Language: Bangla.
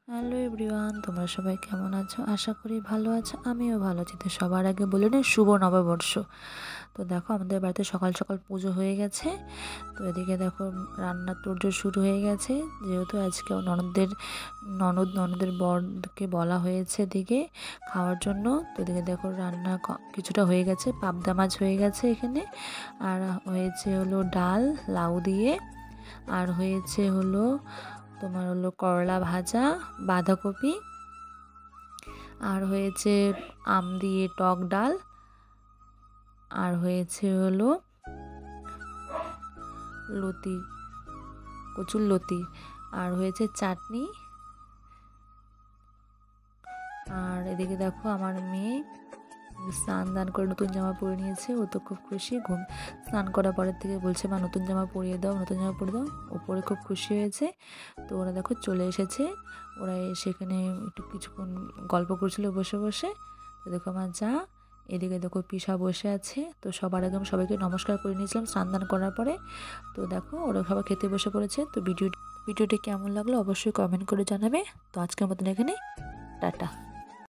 হ্যালো এভরিওয়ান, তোমরা সবাই কেমন আছো? আশা করি ভালো আছো। আমিও ভালো আছি। তো সবার আগে বলে নিই শুভ নববর্ষ। তো দেখো আমাদের বাড়িতে সকাল সকাল পুজো হয়ে গেছে। তো এদিকে দেখো রান্নার তোড়জোড় শুরু হয়ে গেছে, যেহেতু আজকে ননদের বরকে বলা হয়েছে এদিকে খাওয়ার জন্য। তো এদিকে দেখো রান্না কিছুটা হয়ে গেছে, পাবদা মাছ হয়ে গেছে এখানে, আর হয়েছে হলো ডাল লাউ দিয়ে, আর হয়েছে হলো তোমার হলো করলা ভাজা, বাঁধাকপি, আর হয়েছে আম দিয়ে টক ডাল, আর হয়েছে হলো লতি, কচুর লতি, আর হয়েছে চাটনি। আর এদিকে দেখো আমার মেয়ে স্নান দান করে নতুন জামা পরে নিয়েছে। ও তো খুব খুশি। স্নান করার পরের থেকে বলছে মা নতুন জামা পরিয়ে দাও, নতুন জামা পরিয়ে দাও। ওপরে খুব খুশি হয়েছে। তো ওরা দেখো চলে এসেছে। ওরা সেখানে একটু কিছুক্ষণ গল্প করছিল বসে বসে। তো দেখো আমার যা, এদিকে দেখো পিসা বসে আছে। তো সবার আগে আমি সবাইকে নমস্কার করে নিয়েছিলাম স্নান দান করার পরে। তো দেখো ওরা সবাই খেতে বসে পড়েছে। তো ভিডিওটি কেমন লাগলো অবশ্যই কমেন্ট করে জানাবে। তো আজকের মতন এখানে টাটা।